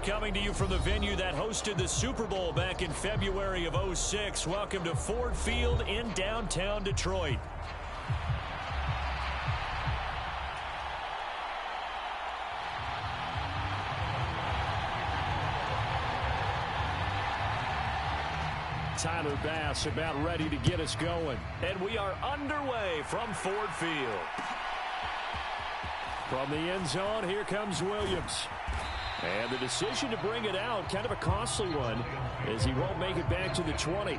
Coming to you from the venue that hosted the Super Bowl back in February of '06. Welcome to Ford Field in downtown Detroit. Tyler Bass about ready to get us going. And we are underway from Ford Field. From the end zone, here comes Williams. And the decision to bring it out, kind of a costly one, as he won't make it back to the 20.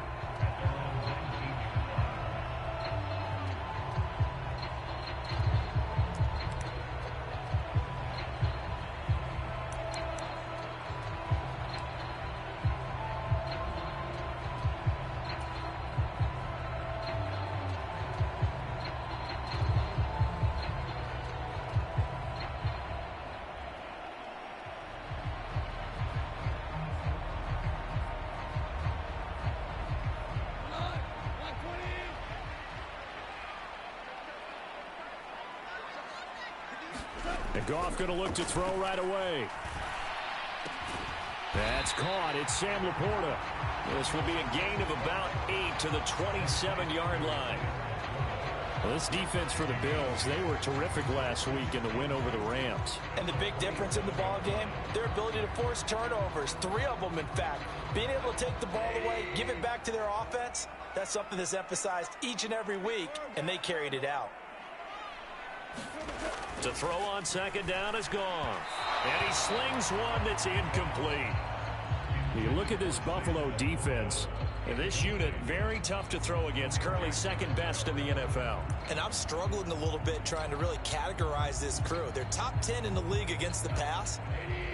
And Goff going to look to throw right away. That's caught. It's Sam Laporta. This will be a gain of about 8 to the 27-yard line. Well, this defense for the Bills, they were terrific last week in the win over the Rams. And the big difference in the ball game, their ability to force turnovers, 3 of them in fact. Being able to take the ball away, give it back to their offense, that's something that's emphasized each and every week, and they carried it out. To throw on second down is gone. And he slings one that's incomplete. You look at this Buffalo defense. And this unit, very tough to throw against. Currently second best in the NFL. And I'm struggling a little bit trying to really categorize this crew. They're top 10 in the league against the pass,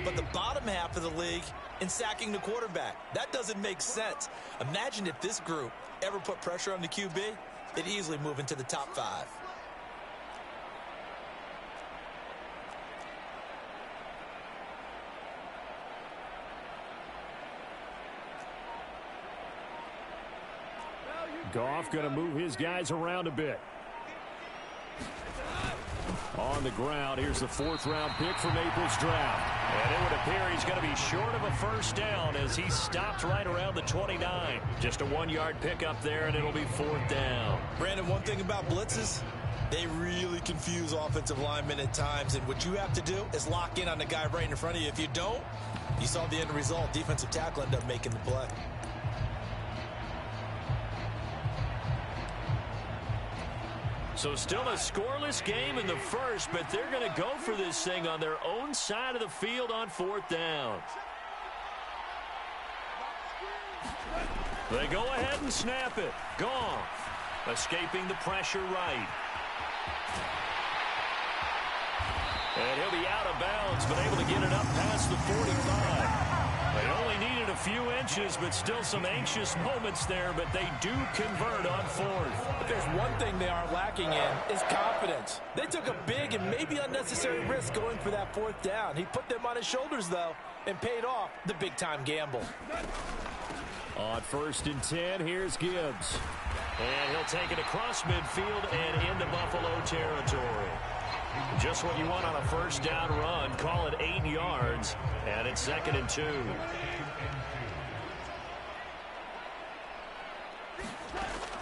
but the bottom half of the league in sacking the quarterback. That doesn't make sense. Imagine if this group ever put pressure on the QB, they'd easily move into the top 5. Goff going to move his guys around a bit. On the ground, here's the 4th-round pick from April's draft. And it would appear he's going to be short of a first down as he stopped right around the 29. Just a 1-yard pickup there, and it'll be 4th down. Brandon, one thing about blitzes, they really confuse offensive linemen at times. And what you have to do is lock in on the guy right in front of you. If you don't, you saw the end result. Defensive tackle ended up making the play. So still a scoreless game in the first, but they're going to go for this thing on their own side of the field on 4th down. They go ahead and snap it. Goff escaping the pressure right. And he'll be out of bounds, but able to get it up past the 45. They only needed a few inches, but still some anxious moments there, but they do convert on 4th. If there's one thing they aren't lacking in, is confidence. They took a big and maybe unnecessary risk going for that 4th down. He put them on his shoulders, though, and paid off the big-time gamble. On 1st and 10, here's Gibbs. And he'll take it across midfield and into Buffalo territory. Just what you want on a first down run. Call it 8 yards, and it's 2nd and 2.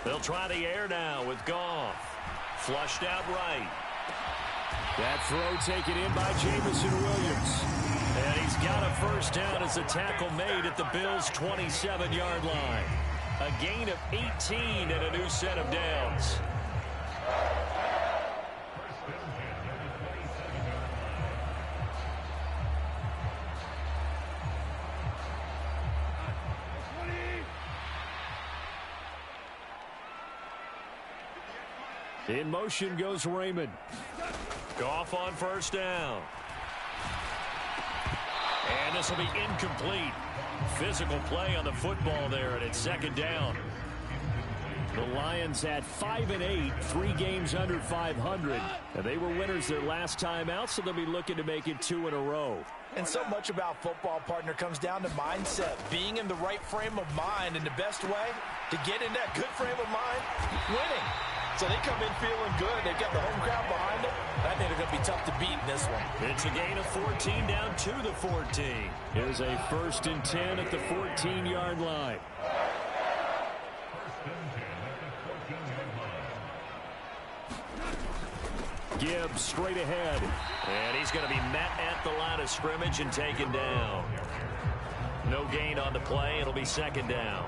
They'll try the air now with Goff. Flushed out right. That throw taken in by Jameson Williams. And he's got a first down as the tackle made at the Bills' 27-yard line. A gain of 18 and a new set of downs. In motion goes Raymond. Goff on first down. And this will be incomplete. Physical play on the football there, and it's 2nd down. The Lions at 5-8, 3 games under 500. And they were winners their last time out, so they'll be looking to make it 2 in a row. And so much about football, partner, comes down to mindset. Being in the right frame of mind, and the best way to get in that good frame of mind, winning. So they come in feeling good. They've got the home crowd behind them. I think they're going to be tough to beat in this one. It's a gain of 14 down to the 14. Here's a 1st and 10 at the 14-yard line. Gibbs straight ahead. And he's going to be met at the line of scrimmage and taken down. No gain on the play. It'll be 2nd down.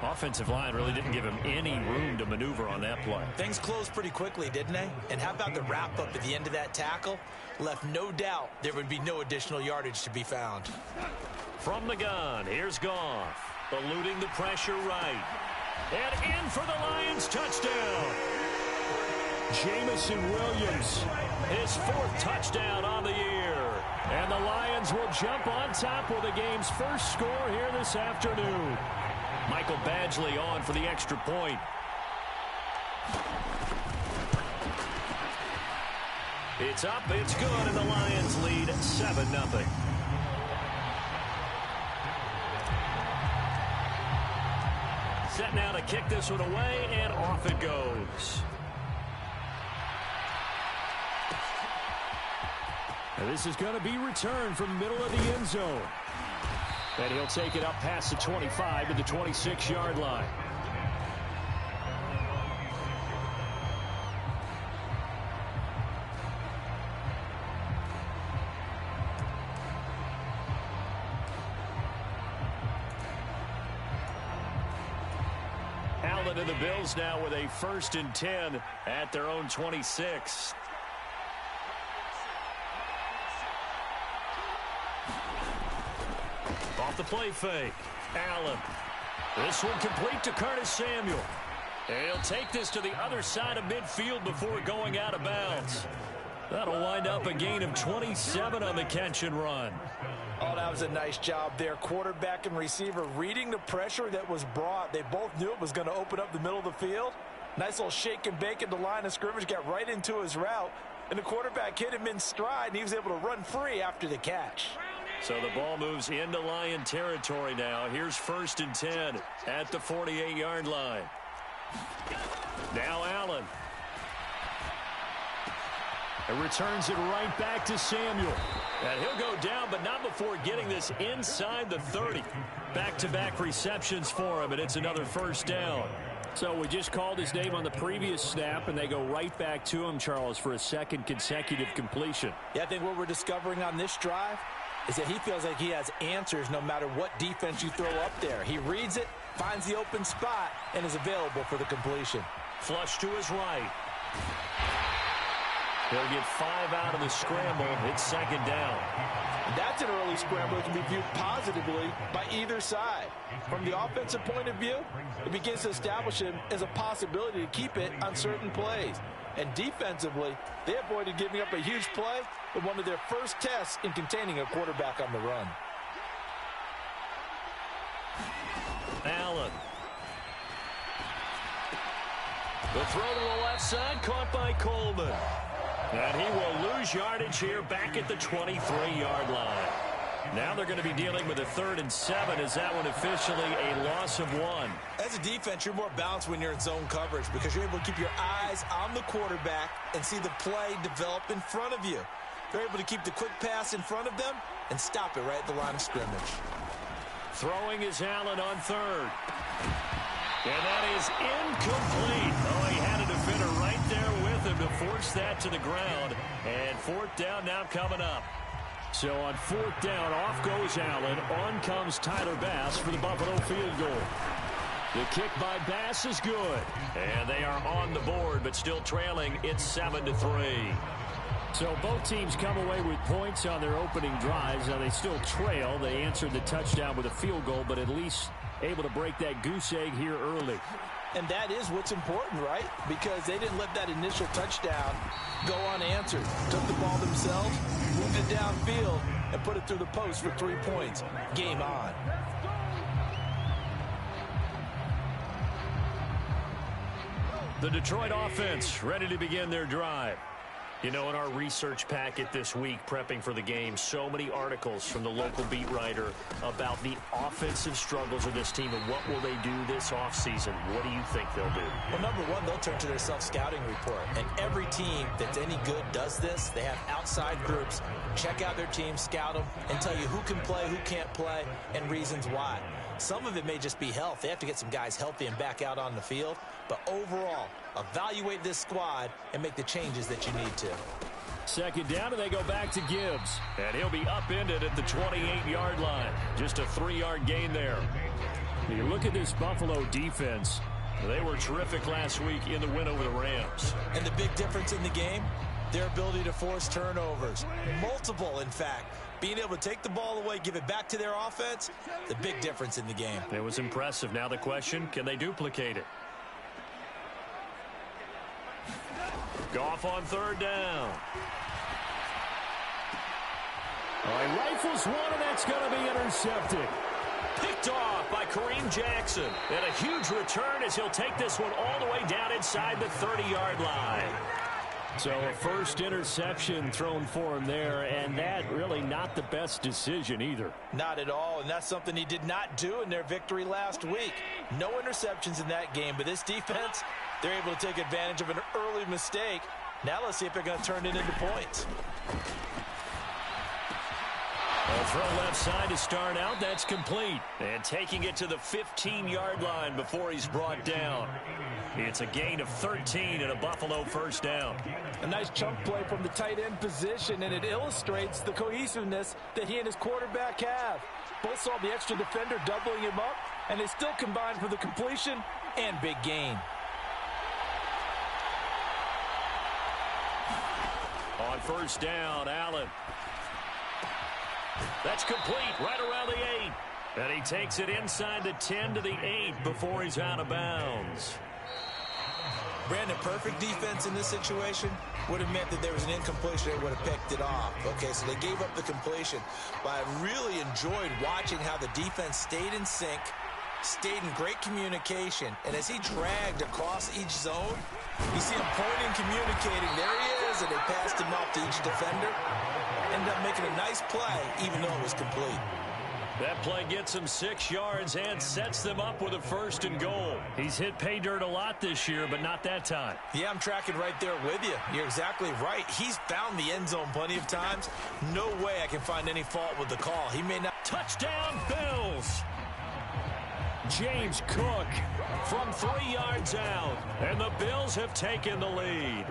Offensive line really didn't give him any room to maneuver on that play. Things closed pretty quickly, didn't they? And how about the wrap-up at the end of that tackle? Left no doubt there would be no additional yardage to be found. From the gun, here's Goff. Eluding the pressure right. And in for the Lions touchdown. Jameson Williams, his 4th touchdown on the year. And the Lions will jump on top with the game's first score here this afternoon. Michael Badgley on for the extra point. It's up, it's good, and the Lions lead 7-0. Set now to kick this one away, and off it goes. And this is going to be returned from the middle of the end zone. And he'll take it up past the 25 to the 26-yard line. Allen and the Bills now with a 1st and 10 at their own 26. Off the play fake. Allen. This one complete to Curtis Samuel. And he'll take this to the other side of midfield before going out of bounds. That'll wind up a gain of 27 on the catch and run. Oh, that was a nice job there. Quarterback and receiver reading the pressure that was brought. They both knew it was going to open up the middle of the field. Nice little shake and bake at the line of scrimmage. Got right into his route. And the quarterback hit him in stride, and he was able to run free after the catch. So the ball moves into Lion territory now. Here's 1st and 10 at the 48-yard line. Now Allen. And returns it right back to Samuel. And he'll go down, but not before getting this inside the 30. Back-to-back receptions for him, and it's another 1st down. So we just called his name on the previous snap, and they go right back to him, Charles, for a 2nd consecutive completion. Yeah, I think what we're discovering on this drive is that he feels like he has answers no matter what defense you throw up there. He reads it, finds the open spot, and is available for the completion. Flush to his right. He'll get 5 out of the scramble. It's 2nd down. That's an early scramble that can be viewed positively by either side. From the offensive point of view, it begins to establish him as a possibility to keep it on certain plays. And defensively, they avoided giving up a huge play with one of their first tests in containing a quarterback on the run. Allen. The throw to the left side, caught by Coleman. And he will lose yardage here back at the 23-yard line. Now they're going to be dealing with a 3rd and 7. Is that one officially a loss of 1? As a defense, you're more balanced when you're in zone coverage because you're able to keep your eyes on the quarterback and see the play develop in front of you. They're able to keep the quick pass in front of them and stop it right at the line of scrimmage. Throwing is Allen on 3rd. And that is incomplete. Oh, he had a defender right there with him to force that to the ground. And 4th down now coming up. So on 4th down, off goes Allen. On comes Tyler Bass for the Buffalo field goal. The kick by Bass is good. And they are on the board, but still trailing. It's 7-3. So both teams come away with points on their opening drives. Now they still trail. They answered the touchdown with a field goal, but at least able to break that goose egg here early. And that is what's important, right? Because they didn't let that initial touchdown go unanswered. Took the ball themselves, moved it downfield, and put it through the post for 3 points. Game on. The Detroit offense ready to begin their drive. You know, in our research packet this week, prepping for the game, so many articles from the local beat writer about the offensive struggles of this team and what will they do this offseason. What do you think they'll do? Well, number one, they'll turn to their self-scouting report. And every team that's any good does this. They have outside groups. Check out their team, scout them, and tell you who can play, who can't play, and reasons why. Some of it may just be health. They have to get some guys healthy and back out on the field. But overall, evaluate this squad and make the changes that you need to. Second down, and they go back to Gibbs. And he'll be upended at the 28-yard line. Just a 3-yard gain there. You look at this Buffalo defense. They were terrific last week in the win over the Rams. And the big difference in the game, their ability to force turnovers. Multiple, in fact. Being able to take the ball away, give it back to their offense, the big difference in the game. It was impressive. Now the question, can they duplicate it? Goff on third down. He rifles one, and that's going to be intercepted. Picked off by Kareem Jackson. And a huge return as he'll take this one all the way down inside the 30-yard line. So a first interception thrown for him there, and that really not the best decision either. Not at all, and that's something he did not do in their victory last week. No interceptions in that game, but this defense, they're able to take advantage of an early mistake. Now let's see if they're going to turn it into points. A throw left side to start out. That's complete. And taking it to the 15-yard line before he's brought down. It's a gain of 13 and a Buffalo first down. A nice chunk play from the tight end position, and it illustrates the cohesiveness that he and his quarterback have. Both saw the extra defender doubling him up, and they still combined for the completion and big gain. On first down, Allen. That's complete right around the 8. And he takes it inside the 10 to the 8 before he's out of bounds. Brandon, perfect defense in this situation would have meant that there was an incompletion. They would have picked it off. Okay, so they gave up the completion. But I really enjoyed watching how the defense stayed in sync, stayed in great communication. And as he dragged across each zone, you see him pointing, communicating. There he is, and they passed him off to each defender. Ended up making a nice play, even though it was complete. That play gets him 6 yards and sets them up with a first and goal. He's hit pay dirt a lot this year, but not that time. Yeah, I'm tracking right there with you. You're exactly right. He's found the end zone plenty of times. No way I can find any fault with the call. He may not. Touchdown, Bills! James Cook from 3 yards out, and the Bills have taken the lead.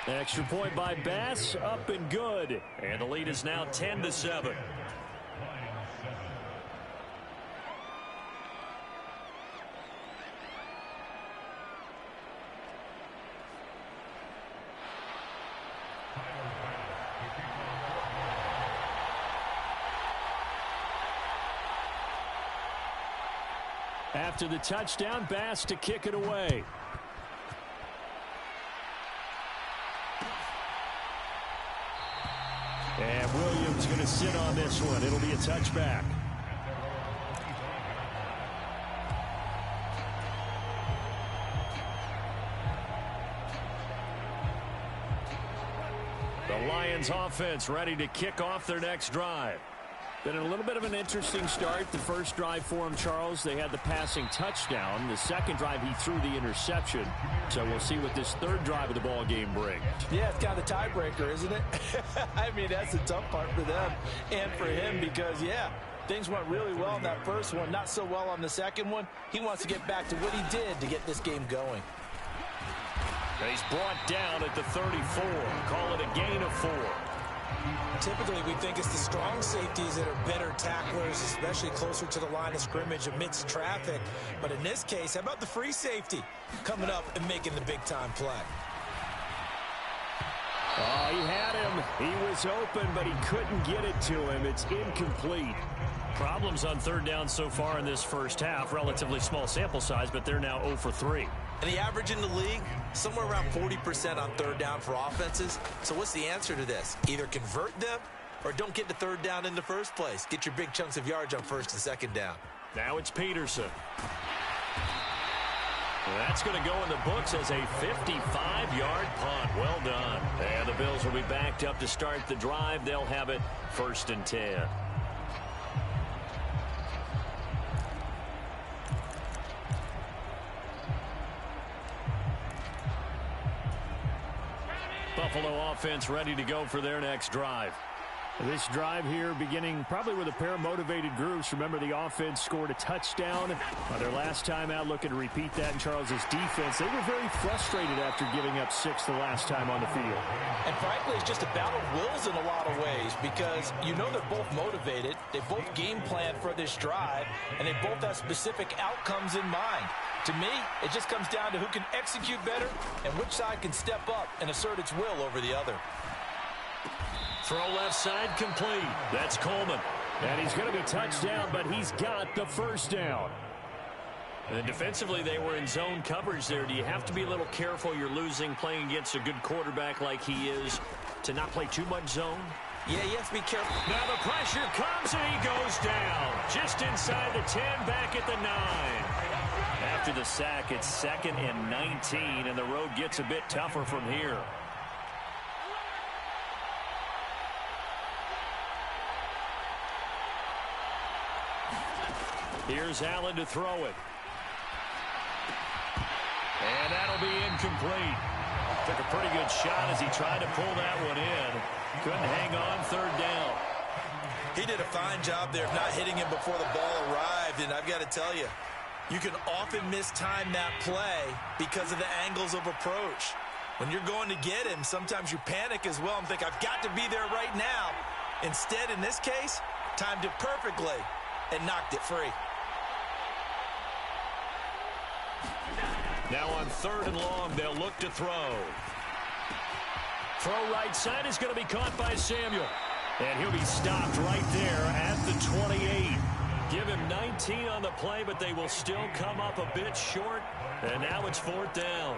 Extra point by Bass, up and good. And the lead is now 10-7. After the touchdown, Bass to kick it away. And Williams going to sit on this one. It'll be a touchback. The Lions offense ready to kick off their next drive. Been a little bit of an interesting start. The first drive for him, Charles, they had the passing touchdown. The second drive, he threw the interception. So we'll see what this third drive of the ball game brings. Yeah, it's kind of the tiebreaker, isn't it? I mean, that's the tough part for them and for him because, yeah, things went really well in that first one, not so well on the second one. He wants to get back to what he did to get this game going. He's brought down at the 34. Call it a gain of 4. Typically, we think it's the strong safeties that are better tacklers, especially closer to the line of scrimmage amidst traffic. But in this case, how about the free safety coming up and making the big-time play? Oh, he had him. He was open, but he couldn't get it to him. It's incomplete. Problems on third down so far in this first half. Relatively small sample size, but they're now 0 for 3. And the average in the league, somewhere around 40% on third down for offenses. So what's the answer to this? Either convert them or don't get to third down in the first place. Get your big chunks of yards on first and second down. Now it's Peterson. That's going to go in the books as a 55-yard punt. Well done. And the Bills will be backed up to start the drive. They'll have it 1st and 10. Buffalo offense ready to go for their next drive. This drive here beginning probably with a pair of motivated groups. Remember, the offense scored a touchdown on their last time out, looking to repeat that in Charles's defense. They were very frustrated after giving up 6 the last time on the field. And frankly, it's just a battle of wills in a lot of ways because you know they're both motivated. They both game plan for this drive, and they both have specific outcomes in mind. To me, it just comes down to who can execute better and which side can step up and assert its will over the other. Throw left side complete. That's Coleman. And he's going to be touched down, but he's got the first down. And defensively, they were in zone coverage there. Do you have to be a little careful? You're losing playing against a good quarterback like he is to not play too much zone? Yeah, you have to be careful. Now the pressure comes and he goes down. Just inside the 10, back at the 9. After the sack, it's 2nd and 19, and the road gets a bit tougher from here. Here's Allen to throw it. And that'll be incomplete. Took a pretty good shot as he tried to pull that one in. Couldn't hang on 3rd down. He did a fine job there of not hitting him before the ball arrived, and I've got to tell you, you can often mistime that play because of the angles of approach. When you're going to get him, sometimes you panic as well and think, I've got to be there right now. Instead, in this case, timed it perfectly and knocked it free. Now on 3rd and long, they'll look to throw. Throw right side is going to be caught by Samuel. And he'll be stopped right there at the 28. Give him 19 on the play, but they will still come up a bit short. And now it's 4th down.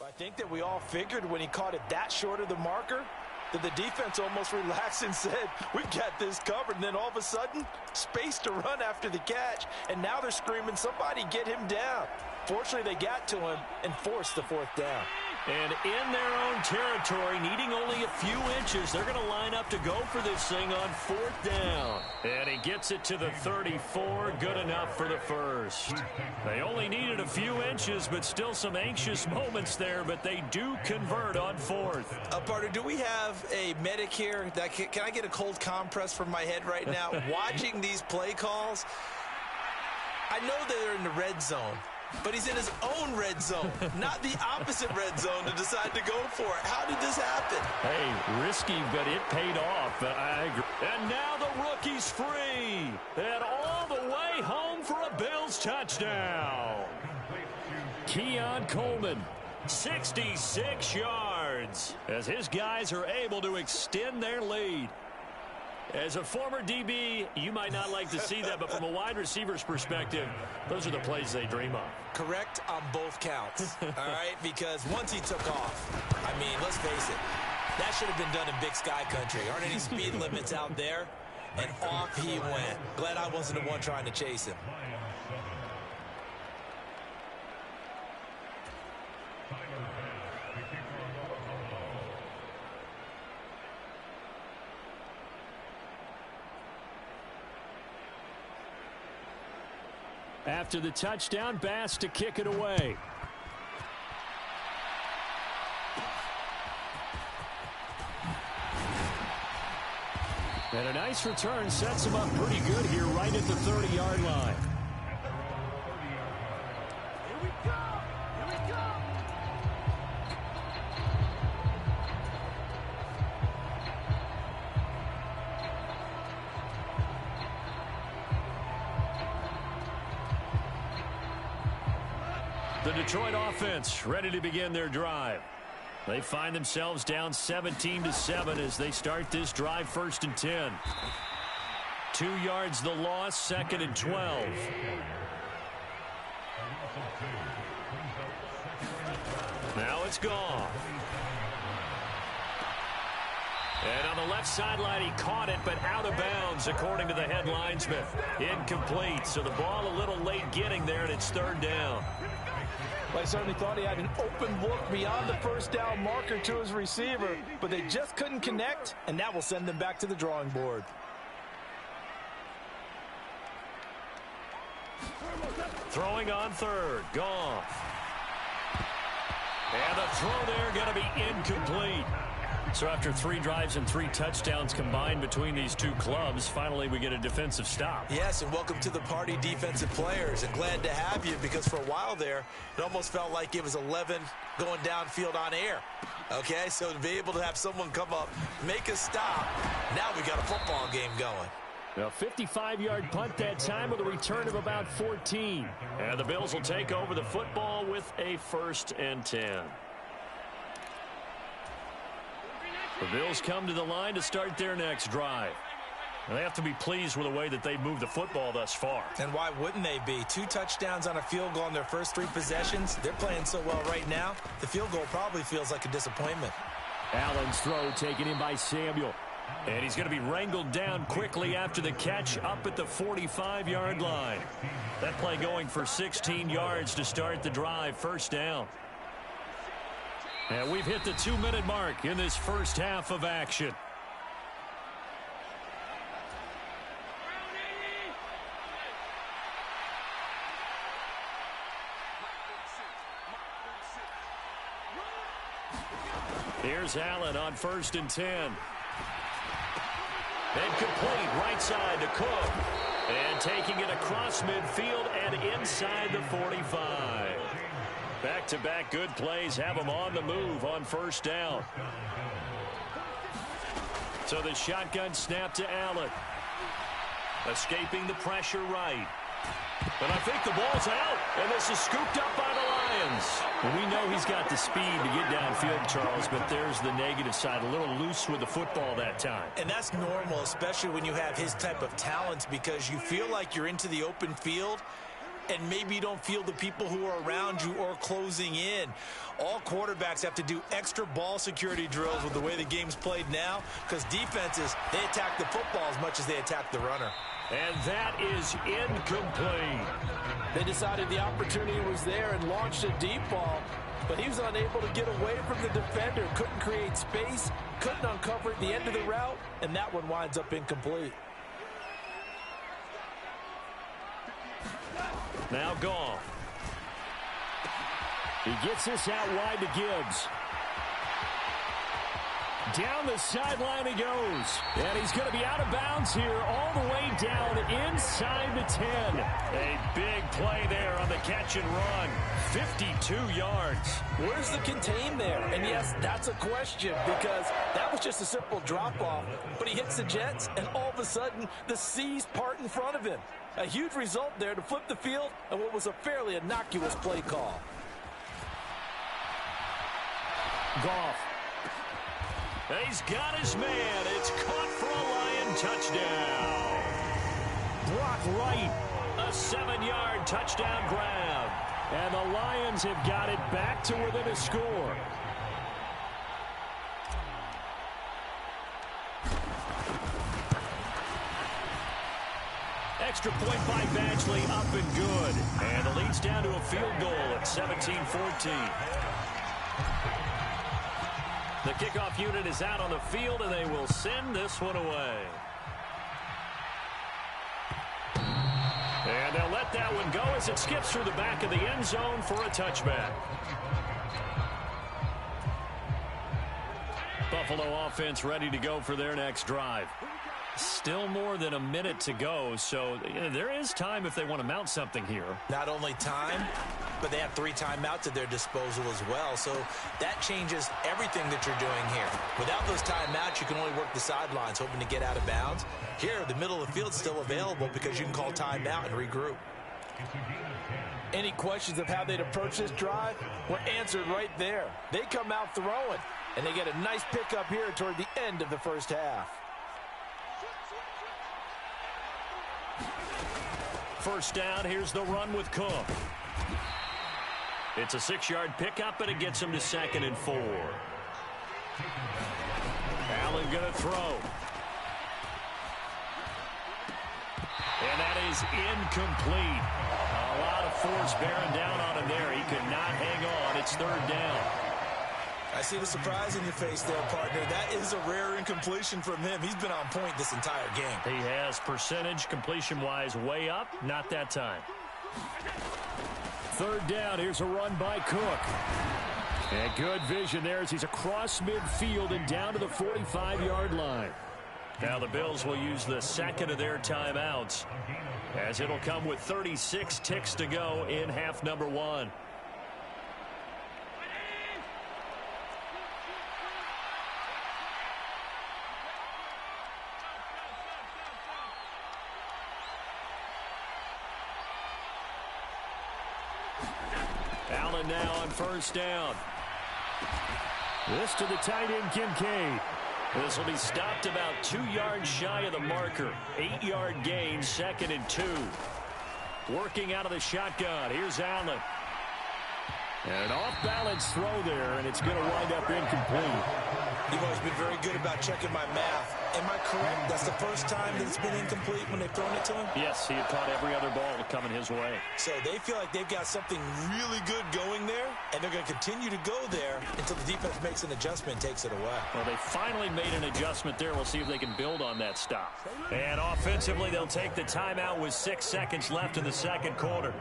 I think that we all figured when he caught it that short of the marker that the defense almost relaxed and said, we've got this covered. And then all of a sudden, space to run after the catch. And now they're screaming, somebody get him down. Fortunately, they got to him and forced the 4th down. And in their own territory, needing only a few inches, they're going to line up to go for this thing on 4th down. And he gets it to the 34. Good enough for the first. They only needed a few inches, but still some anxious moments there, but they do convert on 4th. Partner, do we have a medic here? Can I get a cold compress from my head right now? Watching these play calls, I know they're in the red zone. But he's in his own red zone, not the opposite red zone to decide to go for it. How did this happen? Hey, risky, but it paid off. I agree. And now the rookie's free. And all the way home for a Bills touchdown. Keon Coleman, 66 yards, as his guys are able to extend their lead. As a former DB, you might not like to see that, but from a wide receiver's perspective, those are the plays they dream of. Correct on both counts, all right? Because once he took off, I mean, let's face it, that should have been done in Big Sky Country. Aren't any speed limits out there? And off he went. Glad I wasn't the one trying to chase him. After the touchdown, Bass to kick it away. And a nice return sets him up pretty good here right at the 30-yard line. Here we go. Here we go. The Detroit offense ready to begin their drive. They find themselves down 17-7 as they start this drive 1st and 10. 2 yards the loss, 2nd and 12. Now it's Goff. And on the left sideline, he caught it, but out of bounds, according to the head linesman. Incomplete, so the ball a little late getting there, and it's 3rd down. Well, I certainly thought he had an open look beyond the first down marker to his receiver, but they just couldn't connect, and that will send them back to the drawing board. Throwing on 3rd, Goff. And the throw there going to be incomplete. So after 3 drives and 3 touchdowns combined between these two clubs, finally we get a defensive stop. Yes, and welcome to the party, defensive players. And glad to have you, because for a while there, it almost felt like it was 11 going downfield on air. Okay, so to be able to have someone come up, make a stop, now we got a football game going. A 55-yard punt that time with a return of about 14. And the Bills will take over the football with a 1st and 10. The Bills come to the line to start their next drive. And they have to be pleased with the way that they've moved the football thus far. And why wouldn't they be? 2 touchdowns on a field goal in their first 3 possessions. They're playing so well right now, the field goal probably feels like a disappointment. Allen's throw taken in by Samuel. And he's going to be wrangled down quickly after the catch up at the 45-yard line. That play going for 16 yards to start the drive, 1st down. And we've hit the 2-minute mark in this first half of action. Here's Allen on 1st and 10. And complete right side to Cook. And taking it across midfield and inside the 45. Back-to-back good plays have them on the move on 1st down. So the shotgun snap to Allen. Escaping the pressure right. But I think the ball's out, and this is scooped up by the Lions. And we know he's got the speed to get downfield, Charles, but there's the negative side, a little loose with the football that time. And that's normal, especially when you have his type of talent, because you feel like you're into the open field, and maybe you don't feel the people who are around you or closing in. All quarterbacks have to do extra ball security drills with the way the game's played now, because defenses, they attack the football as much as they attack the runner. And that is incomplete. They decided the opportunity was there and launched a deep ball, but he was unable to get away from the defender, couldn't create space, couldn't uncover at the end of the route, and that one winds up incomplete. Now Goff. He gets this out wide to Gibbs. Down the sideline he goes. And he's going to be out of bounds here all the way down inside the 10. A big play there on the catch and run. 52 yards. Where's the contain there? And yes, that's a question, because that was just a simple drop-off. But he hits the Jets, and all of a sudden, the seas part in front of him. A huge result there to flip the field and what was a fairly innocuous play call. Goff. He's got his man. It's caught for a Lion touchdown. Brock Wright, a 7-yard touchdown grab. And the Lions have got it back to within a score. Extra point by Badgley, up and good. And the lead's down to a field goal at 17-14. The kickoff unit is out on the field, and they will send this one away. And they'll let that one go as it skips through the back of the end zone for a touchback. Buffalo offense ready to go for their next drive. Still more than a minute to go, so there is time if they want to mount something here. Not only time, but they have 3 timeouts at their disposal as well, so that changes everything that you're doing here. Without those timeouts, you can only work the sidelines, hoping to get out of bounds. Here, the middle of the field's still available because you can call timeout and regroup. Any questions of how they'd approach this drive were answered right there. They come out throwing, and they get a nice pickup here toward the end of the first half. First down, here's the run with Cook. It's a 6-yard pickup, and it gets him to 2nd and 4. Allen going to throw. And that is incomplete. A lot of force bearing down on him there. He could not hang on. It's 3rd down. I see the surprise in your face there, partner. That is a rare incompletion from him. He's been on point this entire game. He has percentage completion-wise way up. Not that time. 3rd down. Here's a run by Cook. And good vision there as he's across midfield and down to the 45-yard line. Now the Bills will use the 2nd of their timeouts as it'll come with 36 ticks to go in half number 1. Allen now on 1st down. This to the tight end, Kincaid. This will be stopped about 2 yards shy of the marker. 8-yard gain, 2nd and 2. Working out of the shotgun. Here's Allen. And an off-balance throw there, and it's going to wind up incomplete. You've always been very good about checking my math. Am I correct? That's the first time that it's been incomplete when they've thrown it to him? Yes, he had caught every other ball coming his way. So they feel like they've got something really good going there, and they're going to continue to go there until the defense makes an adjustment and takes it away. Well, they finally made an adjustment there. We'll see if they can build on that stop. And offensively, they'll take the timeout with 6 seconds left in the 2nd quarter.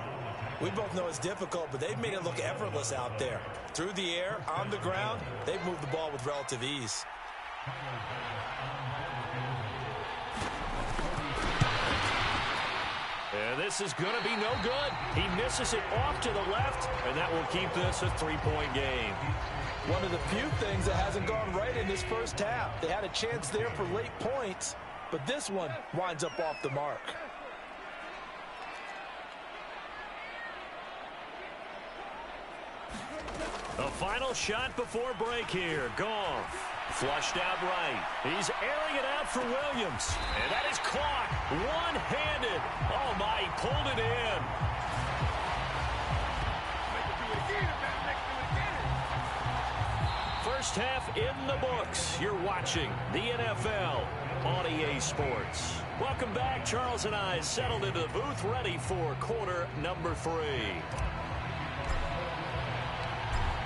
We both know it's difficult, but they've made it look effortless out there. Through the air, on the ground, they've moved the ball with relative ease. And this is going to be no good. He misses it off to the left, and that will keep this a 3-point game. One of the few things that hasn't gone right in this first half. They had a chance there for late points, but this one winds up off the mark. The final shot before break here. Goff. Flushed out right. He's airing it out for Williams. And that is caught one-handed. Oh, my, he pulled it in. First half in the books. You're watching the NFL on EA Sports. Welcome back. Charles and I settled into the booth ready for quarter number 3.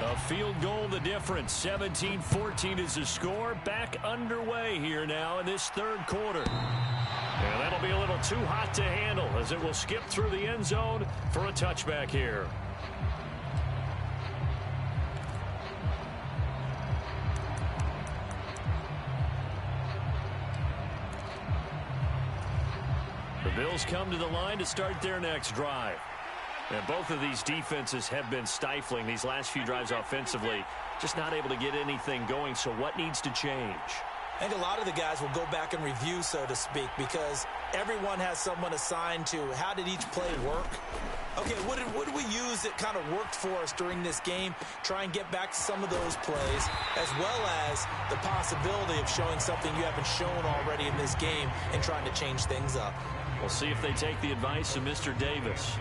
A field goal the difference. 17-14 is the score. Back underway here now in this 3rd quarter. And that'll be a little too hot to handle as it will skip through the end zone for a touchback here. The Bills come to the line to start their next drive. And both of these defenses have been stifling these last few drives offensively. Just not able to get anything going. So what needs to change? I think a lot of the guys will go back and review, so to speak, because everyone has someone assigned to how did each play work. Okay, what did we use that kind of worked for us during this game? Try and get back to some of those plays, as well as the possibility of showing something you haven't shown already in this game and trying to change things up. We'll see if they take the advice of Mr. Davis.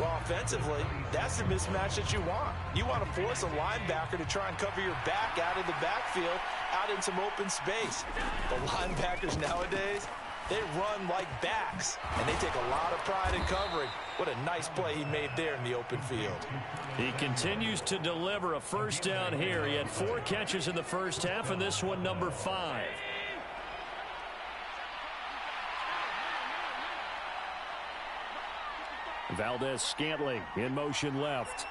Well, offensively, that's the mismatch that you want. You want to force a linebacker to try and cover your back out of the backfield, out in some open space. The linebackers nowadays, they run like backs, and they take a lot of pride in covering. What a nice play he made there in the open field. He continues to deliver a first down here. He had 4 catches in the first half, and this one number 5. Valdez-Scantling in motion left.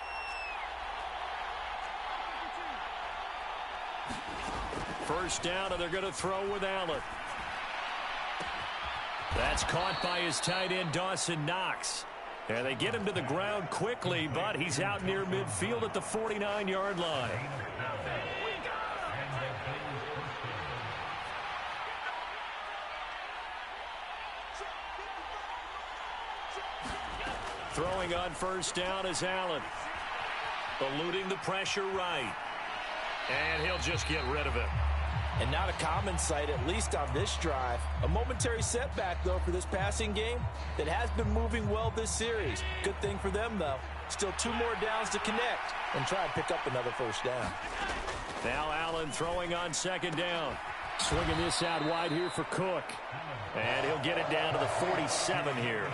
First down, and they're going to throw with Allen. That's caught by his tight end, Dawson Knox. And they get him to the ground quickly, but he's out near midfield at the 49-yard line. Throwing on first down is Allen. Eluding the pressure right. And he'll just get rid of it. And not a common sight, at least on this drive. A momentary setback, though, for this passing game that has been moving well this series. Good thing for them, though. Still 2 more downs to connect and try and pick up another first down. Now Allen throwing on second down. Swinging this out wide here for Cook. And he'll get it down to the 47 here.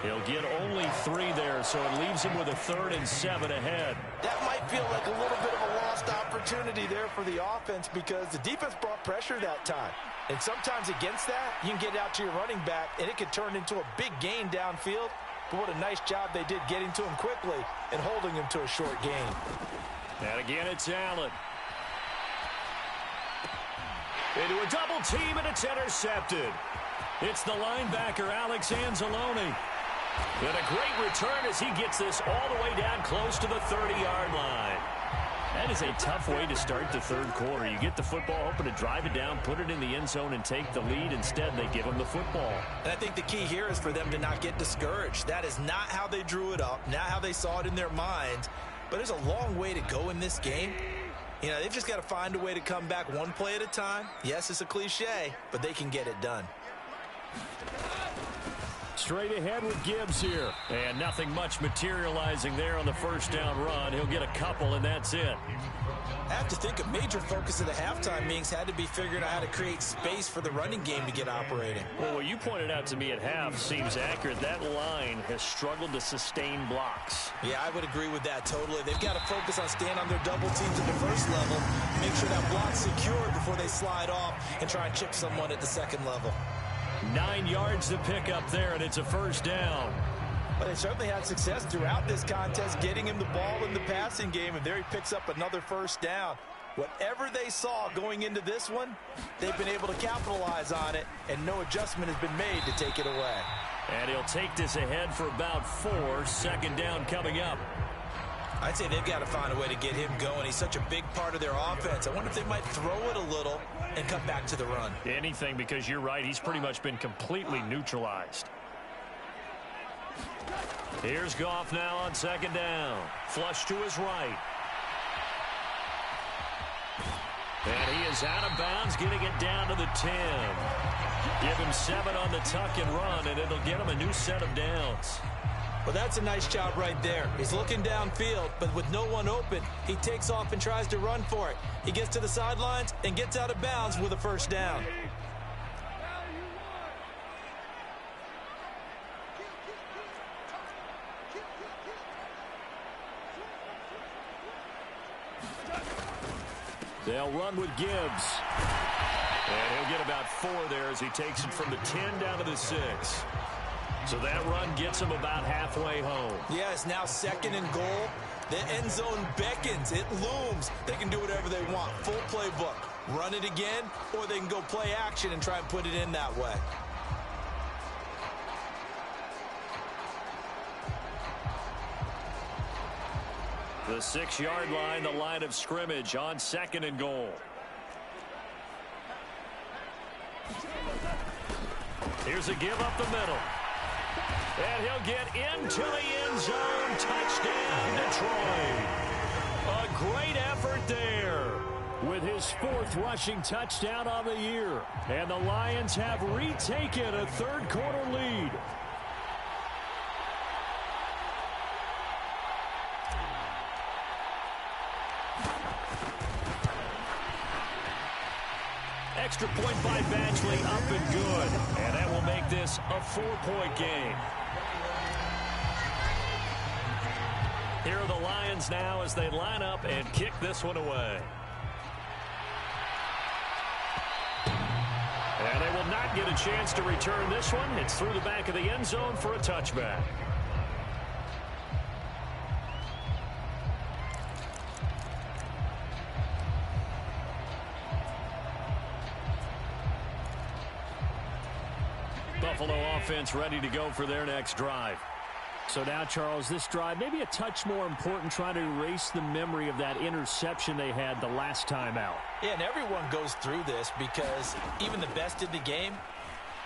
He'll get only 3 there, so it leaves him with a 3rd and 7 ahead. That might feel like a little bit of a lost opportunity there for the offense because the defense brought pressure that time. And sometimes against that, you can get out to your running back, and it could turn into a big gain downfield. But what a nice job they did getting to him quickly and holding him to a short gain. And again, it's Allen. Into a double team, and it's intercepted. It's the linebacker, Alex Anzalone. And a great return as he gets this all the way down close to the 30-yard line. That is a tough way to start the third quarter. You get the football, hoping to drive it down, put it in the end zone, and take the lead. Instead, they give him the football. And I think the key here is for them to not get discouraged. That is not how they drew it up, not how they saw it in their mind. But there's a long way to go in this game. You know, they've just got to find a way to come back one play at a time. Yes, it's a cliche, but they can get it done. Straight ahead with Gibbs here. And nothing much materializing there on the first down run. He'll get a couple, and that's it. I have to think a major focus of the halftime meetings had to be figuring out how to create space for the running game to get operating. Well, what you pointed out to me at half seems accurate. That line has struggled to sustain blocks. Yeah, I would agree with that totally. They've got to focus on staying on their double teams at the first level, make sure that block's secured before they slide off and try and chip someone at the second level. 9 yards to pick up there, and it's a first down. But they certainly had success throughout this contest, getting him the ball in the passing game, and there he picks up another first down. Whatever they saw going into this one, they've been able to capitalize on it, and no adjustment has been made to take it away. And he'll take this ahead for about 4. Second down coming up. I'd say they've got to find a way to get him going. He's such a big part of their offense. I wonder if they might throw it a little and come back to the run. Anything, because you're right. He's pretty much been completely neutralized. Here's Goff now on second down. Flush to his right. And he is out of bounds, getting it down to the 10. Give him 7 on the tuck and run, and it'll get him a new set of downs. Well, that's a nice job right there. He's looking downfield, but with no one open, he takes off and tries to run for it. He gets to the sidelines and gets out of bounds with a first down. They'll run with Gibbs. And he'll get about 4 there as he takes it from the 10 down to the 6. So that run gets him about halfway home. Yeah, it's now second and goal. The end zone beckons. It looms. They can do whatever they want. Full playbook. Run it again, or they can go play action and try and put it in that way. The 6-yard line, the line of scrimmage on second and goal. Here's a give up the middle. And he'll get into the end zone. Touchdown, Detroit. A great effort there with his 4th rushing touchdown on the year. And the Lions have retaken a third quarter lead. Extra point by Badgley, up and good. And that will make this a 4-point game. Here are the Lions now as they line up and kick this one away. And they will not get a chance to return this one. It's through the back of the end zone for a touchback. Buffalo offense ready to go for their next drive. So now, Charles, this drive maybe a touch more important, trying to erase the memory of that interception they had the last time out. Yeah, and everyone goes through this because even the best in the game,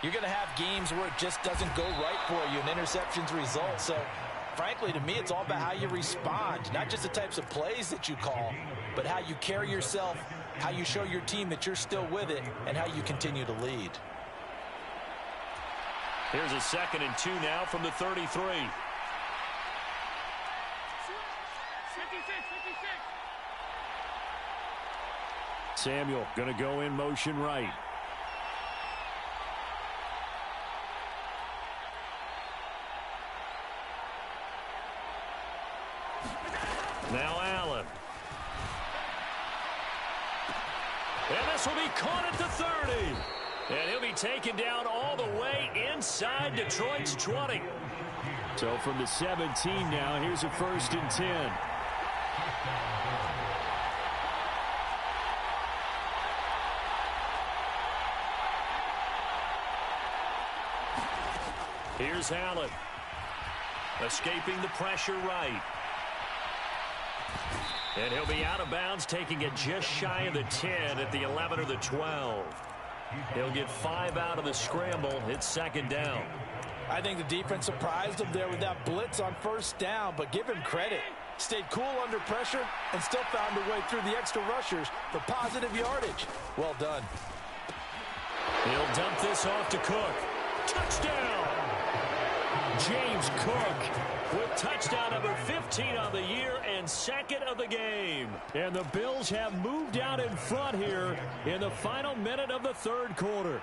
you're going to have games where it just doesn't go right for you, and interceptions result. So, frankly, to me, it's all about how you respond, not just the types of plays that you call, but how you carry yourself how you show your team that you're still with it, and how you continue to lead. Here's a 2nd and 2 now from the 33. Samuel going to go in motion right. Now Allen. And this will be caught at the 30. And he'll be taken down all the way inside Detroit's 20. So from the 17 now, here's a 1st and 10. Here's Allen. Escaping the pressure right. And he'll be out of bounds, taking it just shy of the 10 at the 11 or the 12. He'll get 5 out of the scramble. It's 2nd down. I think the defense surprised him there with that blitz on 1st down, but give him credit. Stayed cool under pressure and still found a way through the extra rushers for positive yardage. Well done. He'll dump this off to Cook. Touchdown! James Cook with touchdown number 15 on the year and 2nd of the game. And the Bills have moved out in front here in the final minute of the 3rd quarter.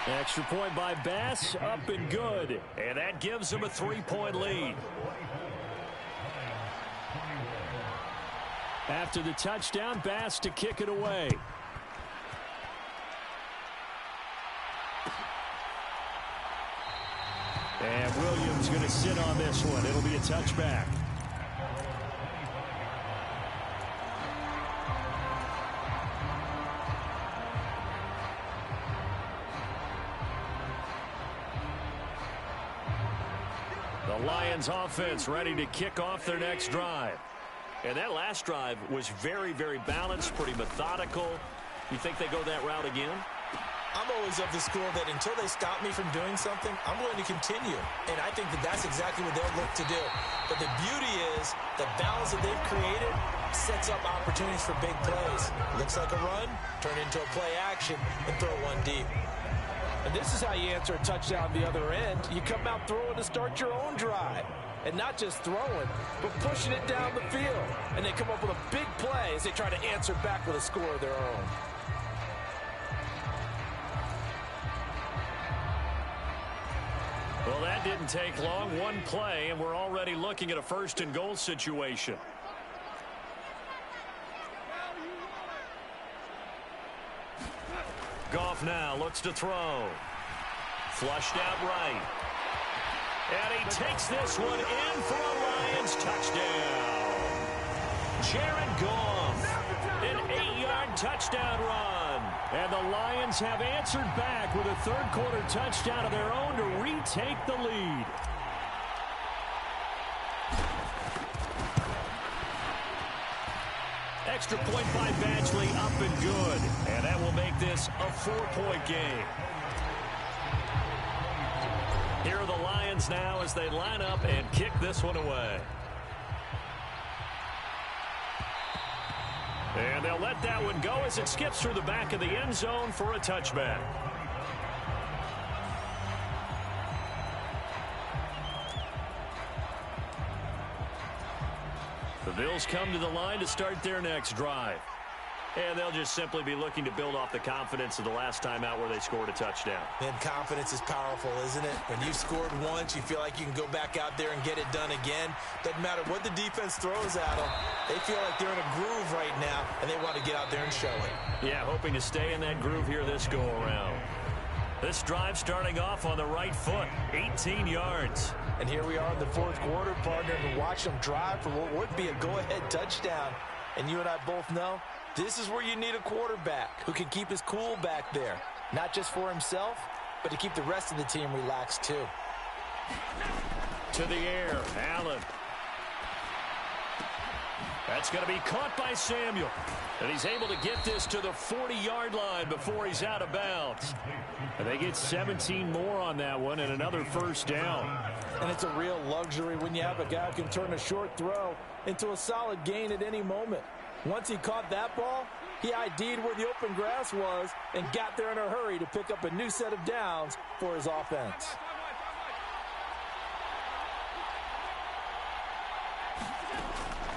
Extra point by Bass, up and good. And that gives them a 3-point lead. After the touchdown, Bass to kick it away. And Williams going to sit on this one. It'll be a touchback. The Lions offense ready to kick off their next drive. And that last drive was very, very balanced, pretty methodical. You think they go that route again? I'm always of the school that until they stop me from doing something, I'm going to continue. And I think that that's exactly what they'll look to do. But the beauty is the balance that they've created sets up opportunities for big plays. Looks like a run, turn into a play action, and throw one deep. And this is how you answer a touchdown the other end. You come out throwing to start your own drive. And not just throwing, but pushing it down the field. And they come up with a big play as they try to answer back with a score of their own. Well, that didn't take long. One play, and we're already looking at a 1st and goal situation. Goff now looks to throw. Flushed out right. And he takes this one in for a Lions touchdown. Jared Goff, an 8-yard touchdown run. And the Lions have answered back with a 3rd quarter touchdown of their own to retake the lead. Extra point by Badgley, up and good. And that will make this a 4-point game. Here are the Lions now as they line up and kick this one away. And they'll let that one go as it skips through the back of the end zone for a touchback. The Bills come to the line to start their next drive. And they'll just simply be looking to build off the confidence of the last time out where they scored a touchdown. And confidence is powerful, isn't it? When you've scored once, you feel like you can go back out there and get it done again. Doesn't matter what the defense throws at them. They feel like they're in a groove right now, and they want to get out there and show it. Yeah, hoping to stay in that groove here this go-around. This drive starting off on the right foot, 18 yards. And here we are in the 4th quarter, partner, and watch them drive for what would be a go-ahead touchdown. And you and I both know this is where you need a quarterback who can keep his cool back there. Not just for himself, but to keep the rest of the team relaxed too. To the air, Allen. That's going to be caught by Samuel. And he's able to get this to the 40-yard line before he's out of bounds. And they get 17 more on that one and another 1st down. And it's a real luxury when you have a guy who can turn a short throw into a solid gain at any moment. Once he caught that ball, he ID'd where the open grass was and got there in a hurry to pick up a new set of downs for his offense.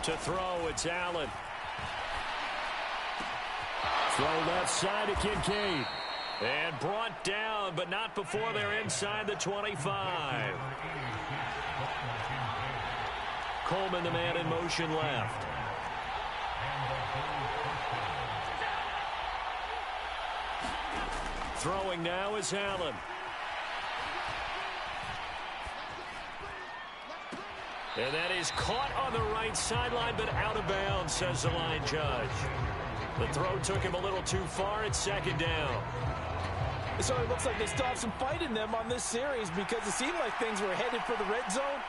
To throw, it's Allen. Throw left side to Kincaid. And brought down, but not before they're inside the 25. Coleman, the man in motion left. Throwing now is Allen. And that is caught on the right sideline, but out of bounds, says the line judge. The throw took him a little too far. It's second down. So it looks like they still have some fight in them on this series because it seemed like things were headed for the red zone.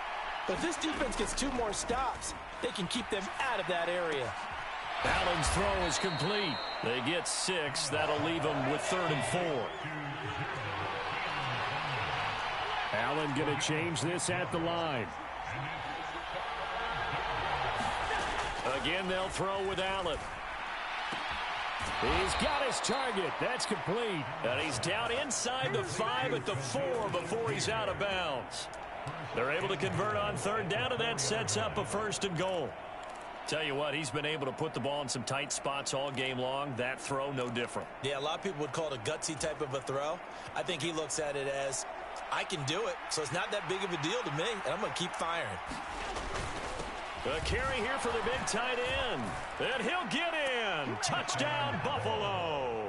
But if this defense gets 2 more stops, they can keep them out of that area. Allen's throw is complete. They get 6. That'll leave them with 3rd and 4. Allen going to change this at the line. Again, they'll throw with Allen. He's got his target. That's complete. And he's down inside the 5 at the 4 before he's out of bounds. They're able to convert on 3rd down, and that sets up a 1st and goal. Tell you what, he's been able to put the ball in some tight spots all game long. That throw, no different. Yeah, a lot of people would call it a gutsy type of a throw. I think he looks at it as, I can do it, so it's not that big of a deal to me, and I'm going to keep firing. A carry here for the big tight end. And he'll get in. Touchdown, Buffalo.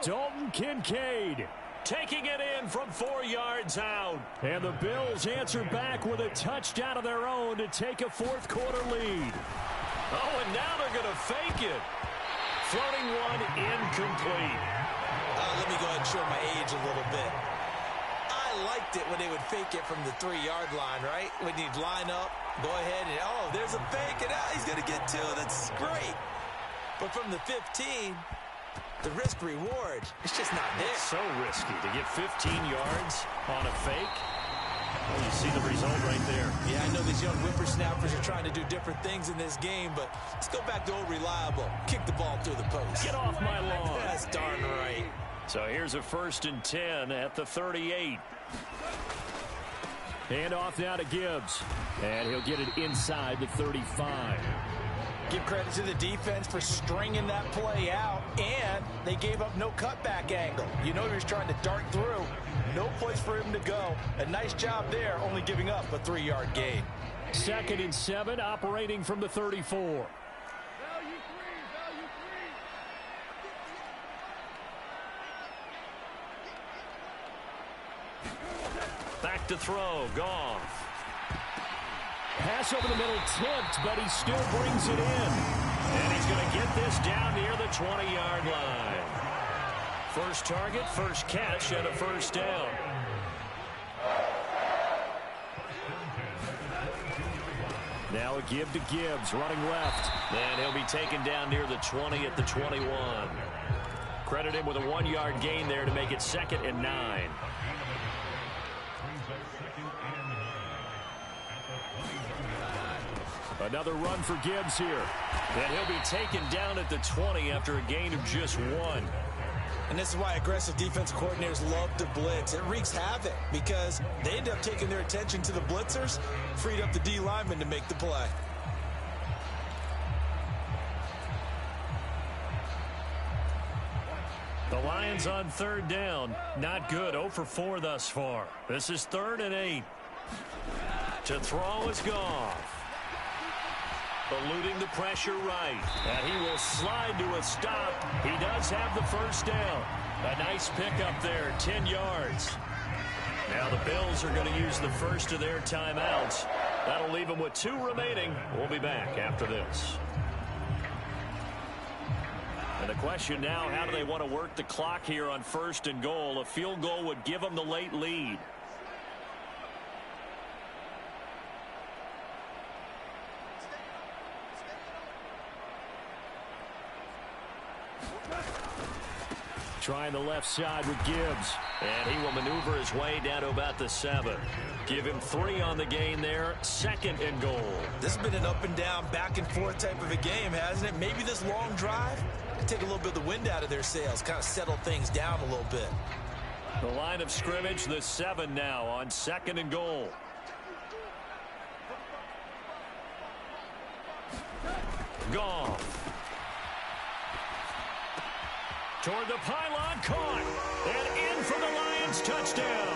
Dalton Kincaid taking it in from 4 yards out. And the Bills answer back with a touchdown of their own to take a 4th quarter lead. Oh, and now they're going to fake it. Floating one, incomplete. Let me go ahead and show my age a little bit. I liked it when they would fake it from the 3-yard line, right? When you'd line up, go ahead and, oh, there's a fake, and he's going to get 2. That's great. But from the 15, the risk-reward, it's just not there. It's so risky to get 15 yards on a fake. Well, you see the result right there. Yeah, I know these young whippersnappers are trying to do different things in this game, but let's go back to old reliable. Kick the ball through the post. Get off my lawn. That's darn right. So here's a 1st and 10 at the 38. Hand off now to Gibbs. And he'll get it inside the 35. Give credit to the defense for stringing that play out, and they gave up no cutback angle. You know he was trying to dart through. No place for him to go. A nice job there, only giving up a 3-yard gain. 2nd and 7, operating from the 34. Back to throw, Goff. Pass over the middle tipped, but he still brings it in. And he's going to get this down near the 20-yard line. First target, first catch, and a 1st down. Now a give to Gibbs, running left. And he'll be taken down near the 20 at the 21. Credit him with a 1-yard gain there to make it 2nd and 9. Another run for Gibbs here. And he'll be taken down at the 20 after a gain of just 1. And this is why aggressive defense coordinators love to blitz. It wreaks havoc because they end up taking their attention to the blitzers, freed up the D lineman to make the play. The Lions on 3rd down. Not good. 0 for 4 thus far. This is 3rd and 8. To throw is Goff. Eluding the pressure right. And he will slide to a stop. He does have the 1st down. A nice pickup there, 10 yards. Now the Bills are going to use the first of their timeouts. That'll leave them with 2 remaining. We'll be back after this. And the question now, how do they want to work the clock here on 1st and goal? A field goal would give them the late lead. trying the left side with Gibbs. And he will maneuver his way down to about the 7. Give him 3 on the gain there. 2nd and goal. This has been an up and down, back and forth type of a game, hasn't it? Maybe this long drive can take a little bit of the wind out of their sails, kind of settle things down a little bit. The line of scrimmage, the 7 now on 2nd and goal. Goff. Toward the pylon, caught. And in for the Lions touchdown.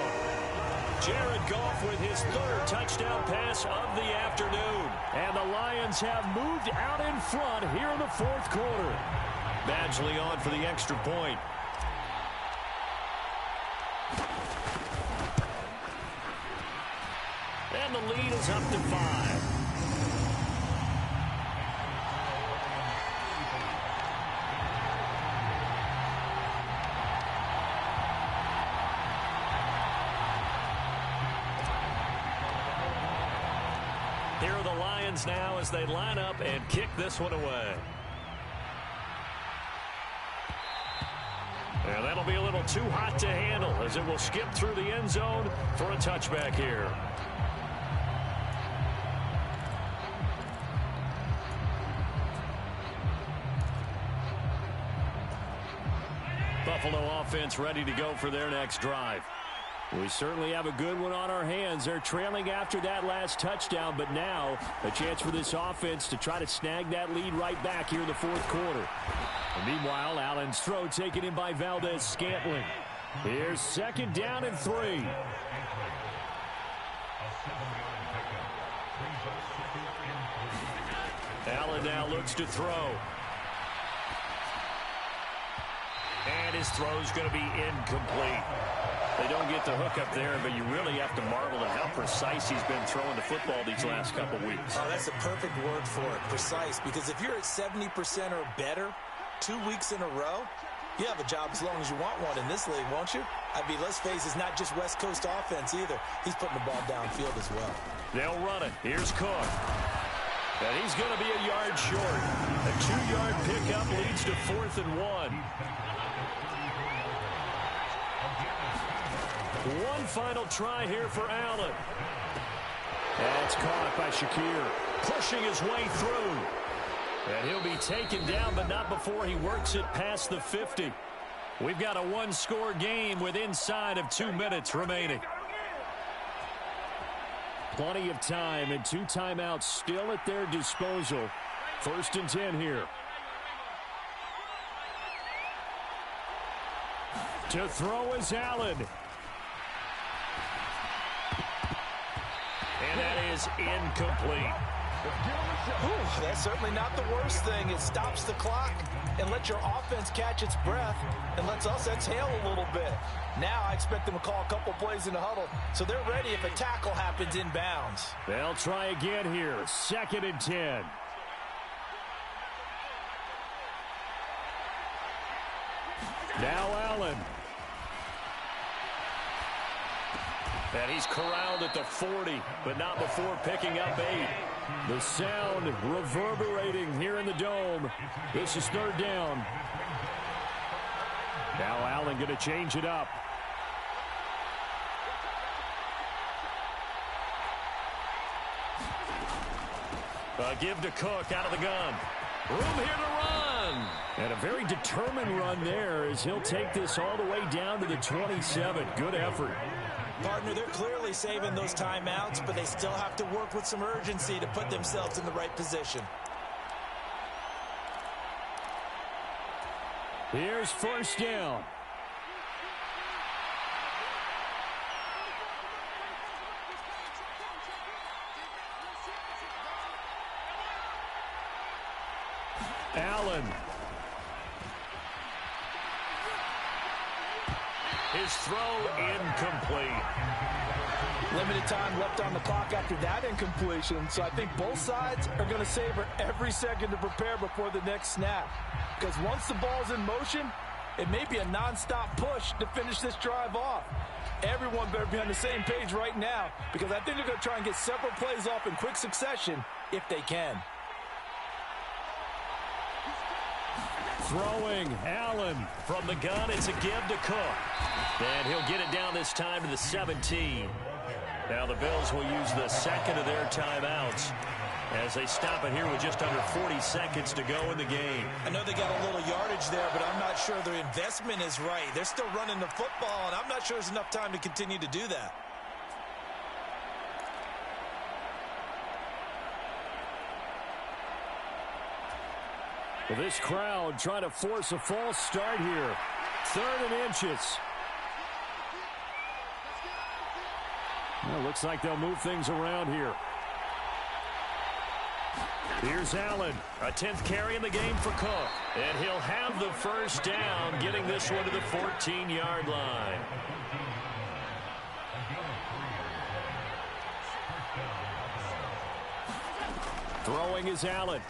Jared Goff with his 3rd touchdown pass of the afternoon. And the Lions have moved out in front here in the 4th quarter. Badgley on for the extra point. And the lead is up to 5. Here are the Lions now as they line up and kick this one away. And that'll be a little too hot to handle as it will skip through the end zone for a touchback here. Buffalo offense ready to go for their next drive. We certainly have a good one on our hands. They're trailing after that last touchdown, but now a chance for this offense to try to snag that lead right back here in the 4th quarter. And meanwhile, Allen's throw taken in by Valdes-Scantling. Here's 2nd down and 3. Allen now looks to throw. And his throw's going to be incomplete. They don't get the hook up there, but you really have to marvel at how precise he's been throwing the football these last couple weeks. Oh, that's a perfect word for it, precise, because if you're at 70% or better 2 weeks in a row, you have a job as long as you want one in this league, won't you? I mean, let's face it, it's not just West Coast offense either. He's putting the ball downfield as well. They'll run it. Here's Cook. And he's going to be a yard short. A 2-yard pickup leads to 4th and 1. One final try here for Allen. That's caught by Shakir. Pushing his way through. And he'll be taken down, but not before he works it past the 50. We've got a 1-score game with inside of 2 minutes remaining. Plenty of time and 2 timeouts still at their disposal. 1st and 10 here. To throw is Allen. And that is incomplete. Ooh, that's certainly not the worst thing. It stops the clock and lets your offense catch its breath and lets us exhale a little bit. Now I expect them to call a couple plays in the huddle so they're ready if a tackle happens inbounds. They'll try again here. 2nd and 10. Now Allen. And he's corralled at the 40, but not before picking up 8. The sound reverberating here in the dome. This is 3rd down. Now Allen going to change it up. Give to Cook out of the gun. Room here to run. And a very determined run there as he'll take this all the way down to the 27. Good effort. Partner, they're clearly saving those timeouts, but they still have to work with some urgency to put themselves in the right position. Here's 1st down. Allen. His throw incomplete. Limited time left on the clock after that incompletion, so I think both sides are going to savor every second to prepare before the next snap. Because once the ball's in motion, it may be a nonstop push to finish this drive off. Everyone better be on the same page right now because I think they're going to try and get several plays off in quick succession if they can. Throwing, Allen. From the gun, it's a give to Cook. And he'll get it down this time to the 17. Now the Bills will use the second of their timeouts as they stop it here with just under 40 seconds to go in the game. I know they got a little yardage there, but I'm not sure their investment is right. They're still running the football, and I'm not sure there's enough time to continue to do that. Well, this crowd trying to force a false start here. 3rd and inches. Well, looks like they'll move things around here. Here's Allen. A 10th carry in the game for Cook. And he'll have the first down, getting this one to the 14-yard line. Throwing is Allen.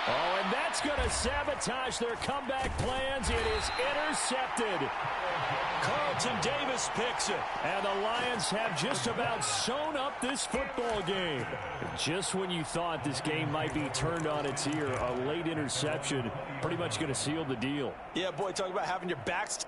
Oh, and that's going to sabotage their comeback plans. It is intercepted. Carlton Davis picks it. And the Lions have just about sewn up this football game. Just when you thought this game might be turned on its ear, a late interception pretty much going to seal the deal. Yeah, boy, talk about having your backs